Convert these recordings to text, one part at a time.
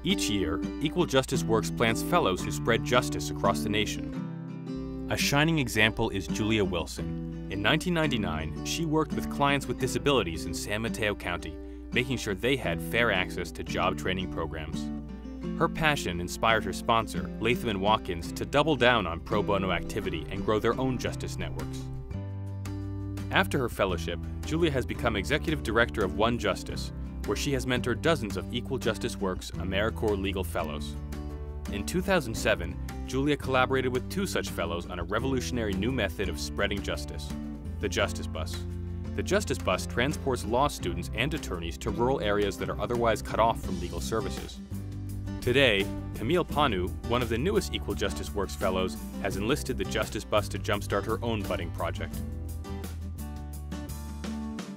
Each year, Equal Justice Works plants fellows who spread justice across the nation. A shining example is Julia Wilson. In 1999, she worked with clients with disabilities in San Mateo County, making sure they had fair access to job training programs. Her passion inspired her sponsor, Latham & Watkins, to double down on pro bono activity and grow their own justice networks. After her fellowship, Julia has become executive director of One Justice, where she has mentored dozens of Equal Justice Works AmeriCorps legal fellows. In 2007, Julia collaborated with 2 such fellows on a revolutionary new method of spreading justice, the Justice Bus. The Justice Bus transports law students and attorneys to rural areas that are otherwise cut off from legal services. Today, Camille Pannu, one of the newest Equal Justice Works fellows, has enlisted the Justice Bus to jumpstart her own budding project.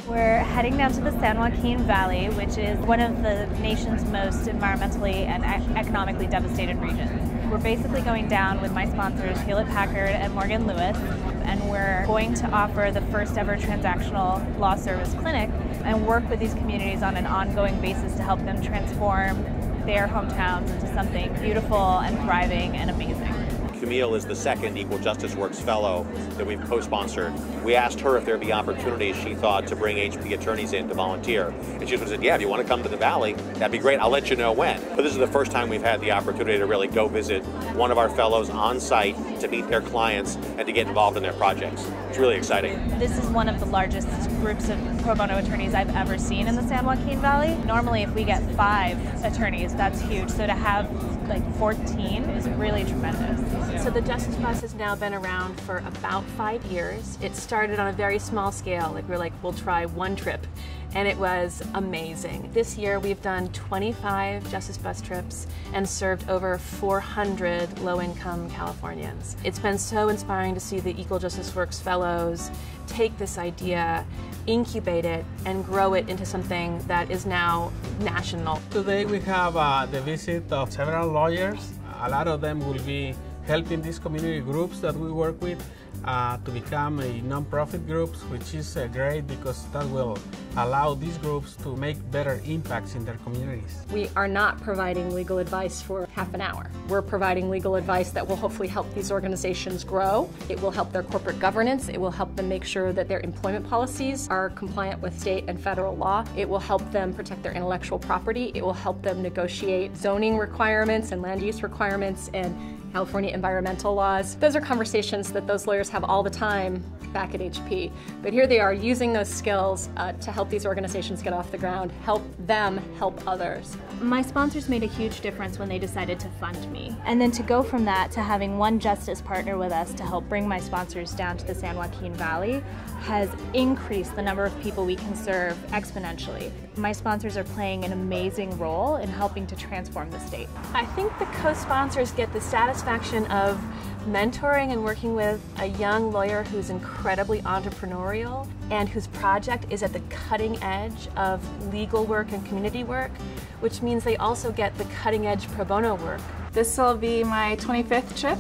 We're heading down to the San Joaquin Valley, which is one of the nation's most environmentally and economically devastated regions. We're basically going down with my sponsors, Hewlett-Packard and Morgan Lewis, and we're going to offer the first ever transactional law service clinic and work with these communities on an ongoing basis to help them transform their hometowns into something beautiful and thriving and amazing. Camille is the second Equal Justice Works fellow that we've co-sponsored. We asked her if there'd be opportunities, she thought, to bring HP attorneys in to volunteer. And she said, yeah, if you want to come to the Valley, that'd be great. I'll let you know when. But this is the first time we've had the opportunity to really go visit one of our fellows on site to meet their clients and to get involved in their projects. It's really exciting. This is one of the largest groups of pro bono attorneys I've ever seen in the San Joaquin Valley. Normally, if we get 5 attorneys, that's huge. So to have like 14 is really tremendous. So the Justice Bus has now been around for about 5 years. It started on a very small scale, like we're like, we'll try 1 trip, and it was amazing. This year we've done 25 Justice Bus trips and served over 400 low-income Californians. It's been so inspiring to see the Equal Justice Works fellows take this idea, incubate it, and grow it into something that is now national. Today we have the visit of several lawyers. A lot of them will be helping these community groups that we work with to become a non-profit groups, which is great because that will allow these groups to make better impacts in their communities. We are not providing legal advice for half an hour. We're providing legal advice that will hopefully help these organizations grow. It will help their corporate governance. It will help them make sure that their employment policies are compliant with state and federal law. It will help them protect their intellectual property. It will help them negotiate zoning requirements and land use requirements and California environmental laws. Those are conversations that those lawyers have all the time back at HP. But here they are using those skills to help these organizations get off the ground, help them help others. My sponsors made a huge difference when they decided to fund me. And then to go from that to having One Justice partner with us to help bring my sponsors down to the San Joaquin Valley has increased the number of people we can serve exponentially. My sponsors are playing an amazing role in helping to transform the state. I think the co-sponsors get the satisfaction of mentoring and working with a young lawyer who's incredibly entrepreneurial and whose project is at the cutting edge of legal work and community work, which means they also get the cutting edge pro bono work. This will be my 25th trip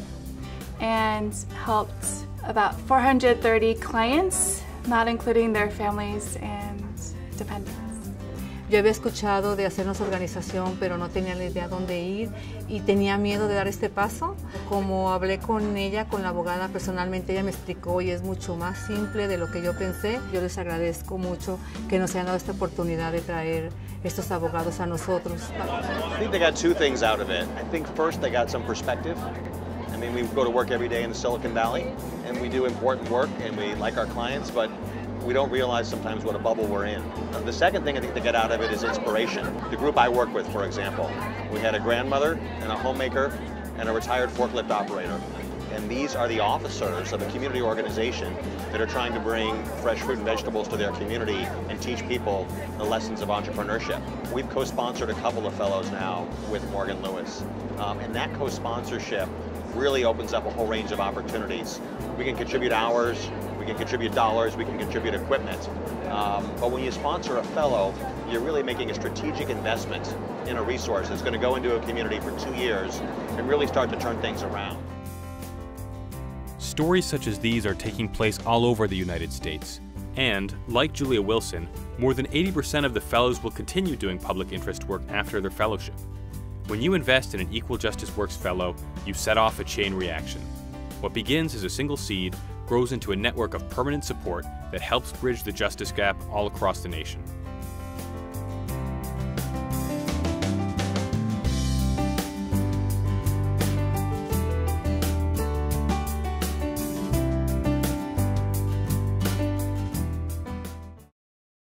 and helped about 430 clients, not including their families and dependents. Yo había escuchado de hacernos organización, pero no tenía la idea dónde ir y tenía miedo de dar este paso. Como hablé con ella, con la abogada personalmente, ella me explicó y es mucho más simple de lo que yo pensé. Yo les agradezco mucho que nos hayan dado esta oportunidad de traer estos abogados a nosotros. I think they got 2 things out of it. I think first they got some perspective. I mean, we go to work every day in the Silicon Valley and we do important work and we like our clients, but we don't realize sometimes what a bubble we're in. The second thing I think they get out of it is inspiration. The group I work with, for example, we had a grandmother and a homemaker and a retired forklift operator. And these are the officers of a community organization that are trying to bring fresh fruit and vegetables to their community and teach people the lessons of entrepreneurship. We've co-sponsored a couple of fellows now with Morgan Lewis. And that co-sponsorship really opens up a whole range of opportunities. We can contribute hours, we can contribute dollars, we can contribute equipment. But when you sponsor a fellow, you're really making a strategic investment in a resource that's going to go into a community for 2 years and really start to turn things around. Stories such as these are taking place all over the United States. And, like Julia Wilson, more than 80% of the fellows will continue doing public interest work after their fellowship. When you invest in an Equal Justice Works fellow, you set off a chain reaction. What begins as a single seed grows into a network of permanent support that helps bridge the justice gap all across the nation.